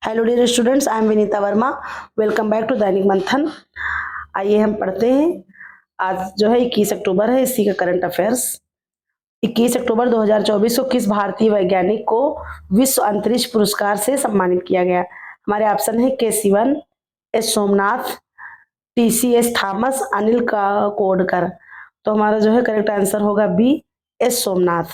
Hello dear students, I am Vinita Verma. Welcome back to Dainik Manthan. आइए हम पढ़ते हैं। आज जो है 21 अक्टूबर है, इसी का करंट अफेयर्स। 21 अक्टूबर 2024 को किस भारतीय वैज्ञानिक को विश्व अंतरिक्ष पुरस्कार से सम्मानित किया गया? हमारे ऑप्शन है के Sivan, S Somnath, TCS Thomas, Anil Kodkar. तो हमारा जो है करेक्ट आंसर होगा बी, एस सोमनाथ।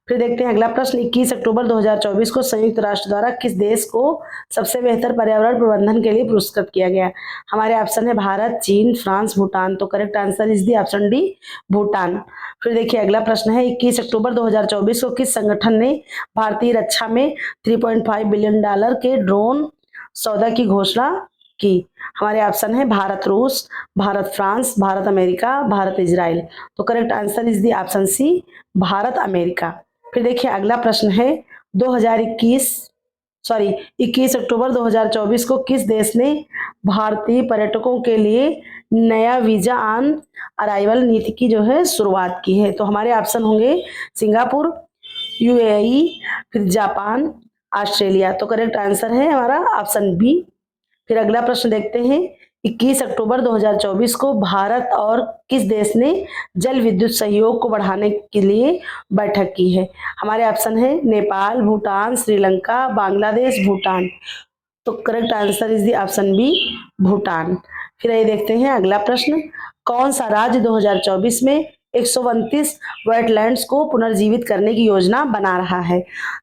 फिर देखते हैं अगला प्रश्न। 21 अक्टूबर 2024 को संयुक्त राष्ट्र द्वारा किस देश को सबसे बेहतर पर्यावरण प्रबंधन के लिए पुरस्कृत किया गया? हमारे ऑप्शन है भारत, चीन, फ्रांस, भूटान। तो correct answer is the option D, Bhutan. फिर देखिए अगला प्रश्न है 21 अक्टूबर 2024 को किस संगठन ने भारतीय रक्षा में 3.5 बिलियन डॉलर के ड्रोन सौदा की घोषणा की? हमारे ऑप्शन है भारत रूस, Bharat France, Bharat America, Bharat Israel. तो correct answer is the option C, Bharat America. फिर देखिए अगला प्रश्न है 21 अक्टूबर 2024 को किस देश ने भारतीय पर्यटकों के लिए नया वीजा ऑन अराइवल नीति की जो है शुरुआत की है? तो हमारे ऑप्शन होंगे सिंगापुर, यूएई, फिर जापान, ऑस्ट्रेलिया। तो करेक्ट आंसर है हमारा ऑप्शन बी। फिर अगला प्रश्न देखते हैं 21 अक्टूबर 2024 को भारत और किस देश ने जल विद्युत सहयोग को बढ़ाने के लिए बैठक की है? हमारे ऑप्शन है नेपाल, भूटान, श्रीलंका, बांग्लादेश, भूटान। तो correct answer is the option B, Bhutan. फिर ये देखते हैं अगला प्रश्न। कौन सा राज्य 2024 में 129 वेटलैंड्स को पुनर्जीवित करने की योजना बना रहा है?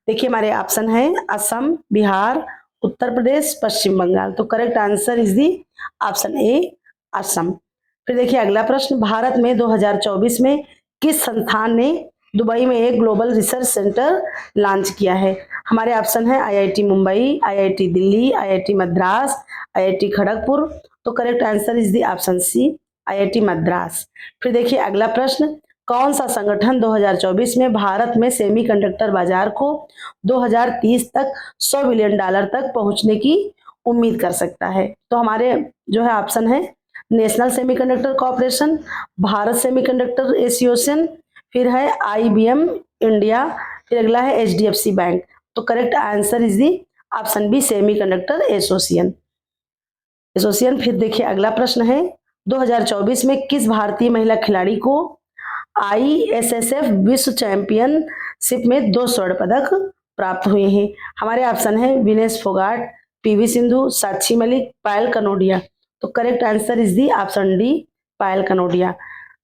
देखिए हमारे ऑप्शन है असम, बिहार, उत्तर प्रदेश, पश्चिम बंगाल। तो correct answer is the option A, Assam. फिर देखिए अगला प्रश्न। भारत में 2024 में किस संस्थान ने दुबई में एक ग्लोबल रिसर्च सेंटर लॉन्च किया है? हमारे ऑप्शन है IIT Mumbai, IIT Delhi, IIT Madras, IIT Kharagpur. तो correct answer is the option C, IIT Madras. फिर देखिए अगला प्रश्न। कौन सा संगठन 2024 में भारत में सेमीकंडक्टर बाजार को 2030 तक 100 बिलियन डॉलर तक पहुंचने की उम्मीद कर सकता है? तो हमारे जो है ऑप्शन है national semiconductor corporation, Bharat semiconductor association, फिर है आईबीएम इंडिया, फिर अगला है एचडीएफसी बैंक। तो correct answer is the option B, semiconductor association. फिर देखिए अगला प्रश्न है 2024 में किस भारतीय महिला खिलाड़ी को आईएसएसएफ विश्व चैंपियनशिप में 2 स्वर्ण पदक प्राप्त हुए हैं? हमारे ऑप्शन है विनेश फोगाट, पीवी सिंधु, साक्षी मलिक, पायल कनोडिया। तो correct answer is the option D, Payal Kanodia.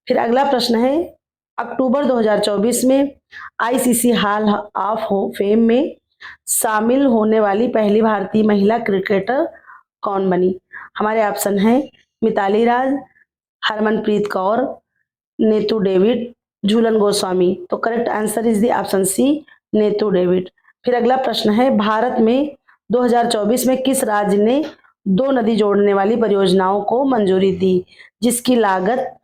फिर अगला प्रश्न है अक्टूबर 2024 में आईसीसी हॉल ऑफ फेम में शामिल होने वाली पहली भारतीय महिला क्रिकेटर कौन बनी? हमारे ऑप्शन है मिताली राज, हरमनप्रीत कौर, नेतू डेविड, झूलन गोस्वामी। तो correct answer is the option C, Neetu David. फिर अगला प्रश्न है भारत में 2024 में किस राज्य ने 2 नदी जोड़ने वाली परियोजनाओं को मंजूरी दी जिसकी लागत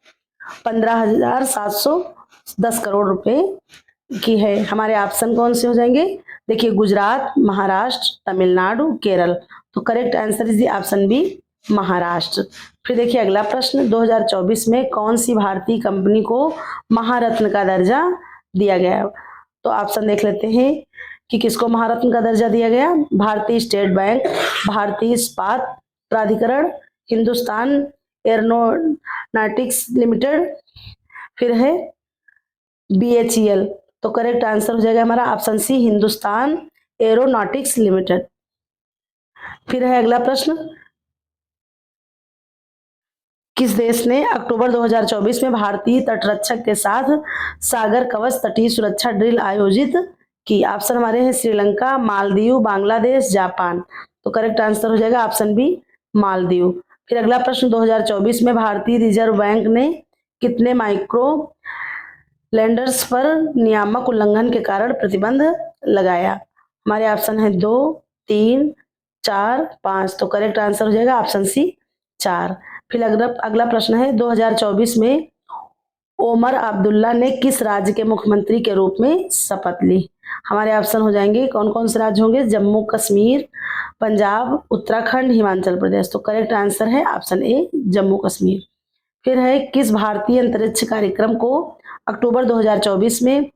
15,710 करोड़ रुपए की है? हमारे ऑप्शन कौन से हो जाएंगे? देखिए गुजरात, महाराष्ट्र, तमिलनाडु, केरल। तो correct answer is the option B, Maharashtra. फिर देखिए अगला प्रश्न। 2024 में कौन सी भारतीय कंपनी को महारत्न का दर्जा दिया गया? तो ऑप्शन देख लेते हैं कि किसको महारत्न का दर्जा दिया गया। भारतीय स्टेट बैंक, भारतीय इस्पात प्राधिकरण, हिंदुस्तान एरोनॉटिक्स लिमिटेड, फिर है बीएचईएल। तो करेक्ट आंसर हो जाएगा हमारा option C, Hindustan aeronautics limited. फिर है अगला प्रश्न। किस देश ने अक्टूबर 2024 में भारतीय तटरक्षक के साथ सागर कवच तटीय सुरक्षा ड्रिल आयोजित की? ऑप्शन हमारे हैं श्रीलंका, मालदीव, बांग्लादेश, जापान। तो करेक्ट आंसर हो जाएगा ऑप्शन बी, मालदीव। फिर अगला प्रश्न। 2024 में भारतीय रिजर्व बैंक ने कितने माइक्रो लेंडर्स पर नियामक उल्लंघन के कारण प्रतिबंध लगाया? हमारे ऑप्शन है 2, 3, 4, 5। तो करेक्ट आंसर हो जाएगा ऑप्शन सी, 4। फिर अगला प्रश्न है 2024 में ओमर अब्दुल्ला ने किस राज्य के मुख्यमंत्री के रूप में शपथ ली? हमारे ऑप्शन हो जाएंगे कौन कौन से राज्य होंगे? जम्मू कश्मीर, पंजाब, उत्तराखंड, हिमाचल प्रदेश। तो करेक्ट आंसर है ऑप्शन ए, जम्मू कश्मीर। फिर है किस भारतीय अंतरिक्ष कार्यक्रम को अक्टूबर 2024 में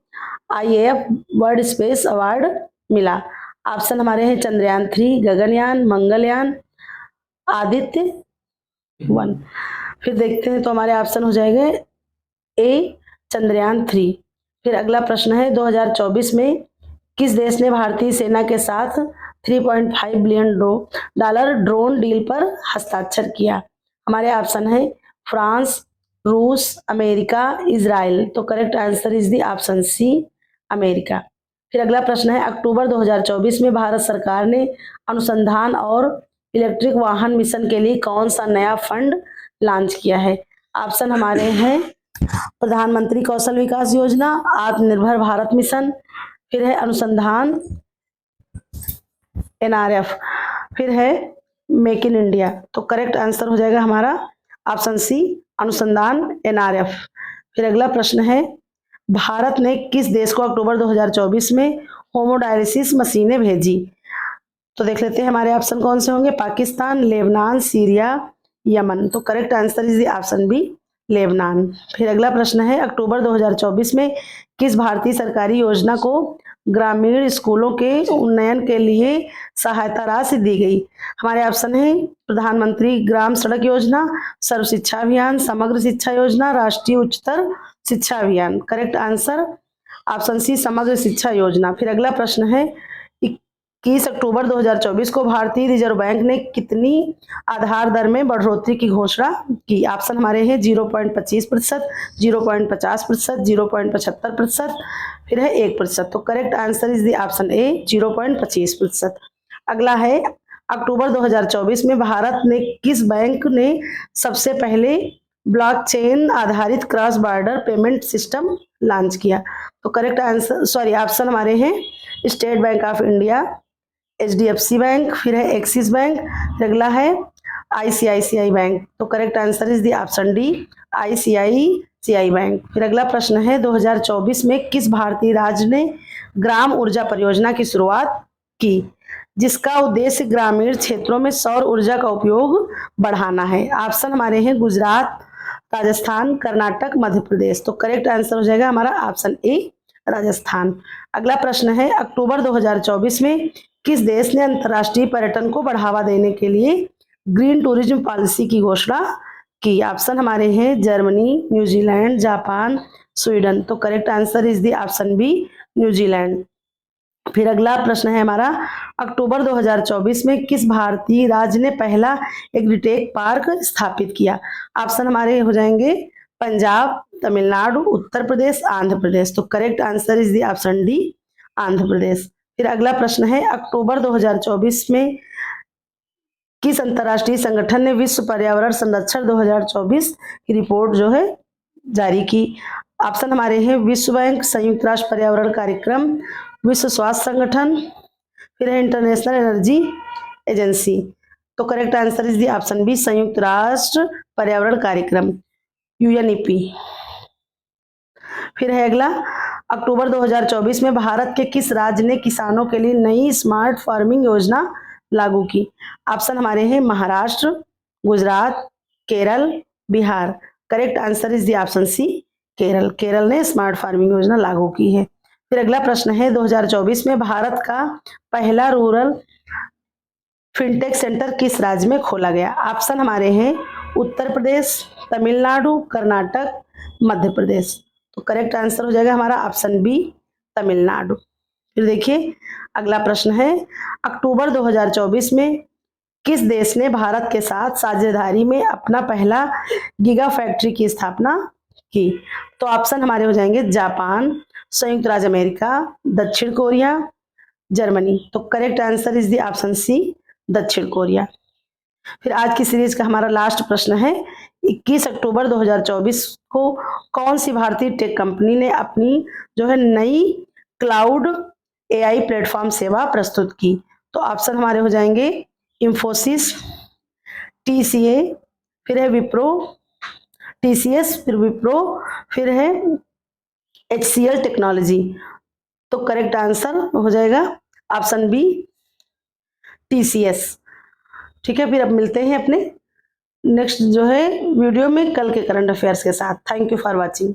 आईएएफ वर्ल्ड स्पेस अवार्ड मिला? ऑप्शन हमारे हैं चंद्रयान 3, गगनयान, मंगलयान, आदित्य 1। फिर देखते हैं तो हमारे ऑप्शन हो जाएंगे ए चंद्रयान 3। फिर अगला प्रश्न है 2024 में किस देश ने भारतीय सेना के साथ 3.5 बिलियन डॉलर ड्रोन डील पर हस्ताक्षर किया? हमारे ऑप्शन है फ्रांस, रूस, अमेरिका, इजराइल। तो correct answer is the option C, America. फिर अगला प्रश्न है अक्टूबर 2024 में भारत सरकार ने अनुसंधान और इलेक्ट्रिक वाहन मिशन के लिए कौन सा नया फंड लॉन्च किया है? ऑप्शन हमारे हैं प्रधानमंत्री कौशल विकास योजना, आत्मनिर्भर भारत मिशन, फिर है अनुसंधान NRF, फिर है मेक इन इंडिया। तो करेक्ट आंसर हो जाएगा हमारा ऑप्शन सी, अनुसंधान NRF। फिर अगला प्रश्न है भारत ने किस देश को अक्टूबर 2024 में होमोडायलिसिस मशीनें भेजी? तो देख लेते हैं हमारे ऑप्शन कौन से होंगे। Pakistan, Lebanon, Syria, Yemen. तो correct answer is the option B, Lebanon. फिर अगला प्रश्न है अक्टूबर 2024 में किस भारतीय सरकारी योजना को ग्रामीण स्कूलों के उन्नयन के लिए सहायता राशि दी गई? हमारे ऑप्शन है प्रधानमंत्री ग्राम सड़क योजना, सर्व शिक्षा अभियान, समग्र शिक्षा योजना, राष्ट्रीय उच्चतर शिक्षा अभियान। करेक्ट आंसर ऑप्शन सी, समग्र शिक्षा योजना। फिर अगला प्रश्न है 21 अक्टूबर 2024 को भारतीय रिजर्व बैंक ने कितनी आधार दर में बढ़ोतरी की घोषणा की? ऑप्शन हमारे हैं 0.25%, 0.50%, 0.75%, फिर है 1%। तो correct answer is the option A, 0.25%। अगला है अक्टूबर 2024 में भारत ने किस बैंक ने सबसे पहले ब्लॉकचेन आधारित cross border payment system launch किया? तो करेक्ट आंसर ऑप्शन हमारे हैं state bank of India, HDFC bank, फिर है एक्सिस बैंक, फिर अगला है ICICI बैंक। तो correct answer is the option D, ICICI bank. फिर अगला प्रश्न है 2024 में किस भारतीय राज्य ने ग्राम ऊर्जा परियोजना की शुरुआत की जिसका उद्देश्य ग्रामीण क्षेत्रों में सौर ऊर्जा का उपयोग बढ़ाना है? ऑप्शन हमारे हैं गुजरात, राजस्थान, कर्नाटक, मध्य प्रदेश। तो करेक्ट आंसर हो जाएगा हमारा ऑप्शन ए, राजस्थान। अगला प्रश्न है अक्टूबर 2024 में किस देश ने अंतर्राष्ट्रीय पर्यटन को बढ़ावा देने के लिए ग्रीन टूरिज्म पॉलिसी की घोषणा की? ऑप्शन हमारे हैं जर्मनी, न्यूजीलैंड, जापान, स्वीडन। तो correct answer is the option B, New Zealand. फिर अगला प्रश्न है हमारा अक्टूबर 2024 में किस भारतीय राज्य ने पहला एग्रीटेक पार्क स्थापित किया? ऑप्शन हमारे हो जाएंगे पंजाब, तमिलनाडु, उत्तर प्रदेश, आंध्र प्रदेश। तो correct answer is the option D, Andhra Pradesh. फिर अगला प्रश्न है अक्टूबर 2024 में किस अंतर्राष्ट्रीय संगठन ने विश्व पर्यावरण संरक्षण 2024 की रिपोर्ट जो है जारी की? ऑप्शन हमारे हैं विश्व बैंक, संयुक्त राष्ट्र पर्यावरण कार्यक्रम, विश्व स्वास्थ्य संगठन, फिर है इंटरनेशनल एनर्जी एजेंसी। तो correct answer is the option B, संयुक्त राष्ट्र पर्यावरण कार्यक्रम, UNEP। फिर है अगला अक्टूबर 2024 में भारत के किस राज्य ने किसानों के लिए नई स्मार्ट फार्मिंग योजना लागू की? ऑप्शन हमारे हैं Maharashtra, Gujarat, Kerala, Bihar. Correct answer is the option C, Kerala. Kerala ने स्मार्ट फार्मिंग योजना लागू की है। फिर अगला प्रश्न है 2024 में भारत का पहला रूरल फिनटेक सेंटर किस राज्य में खोला गया? ऑप्शन हमारे हैं उत्तर प्रदेश, तमिलनाडु, कर्नाटक, मध्य प्रदेश। तो करेक्ट आंसर हो जाएगा हमारा ऑप्शन बी, तमिलनाडु। फिर देखिए अगला प्रश्न है अक्टूबर 2024 में किस देश ने भारत के साथ साझेदारी में अपना पहला गीगा फैक्ट्री की स्थापना की? तो ऑप्शन हमारे हो जाएंगे जापान, संयुक्त राज्य अमेरिका, दक्षिण कोरिया, जर्मनी। तो correct answer is the option C, दक्षिण कोरिया। फिर आज की सीरीज का हमारा लास्ट प्रश्न है 21 अक्टूबर 2024 को कौन सी भारतीय टेक कंपनी ने अपनी जो है नई क्लाउड AI प्लेटफॉर्म सेवा प्रस्तुत की? तो ऑप्शन हमारे हो जाएंगे इंफोसिस, TCA, फिर है विप्रो, TCS, फिर विप्रो, फिर है HCL टेक्नोलॉजी। तो करेक्ट आंसर हो जाएगा ऑप्शन बी, TCS। ठीक है, फिर अब मिलते हैं अपने नेक्स्ट जो है वीडियो में कल के करंट अफेयर्स के साथ। Thank you for watching.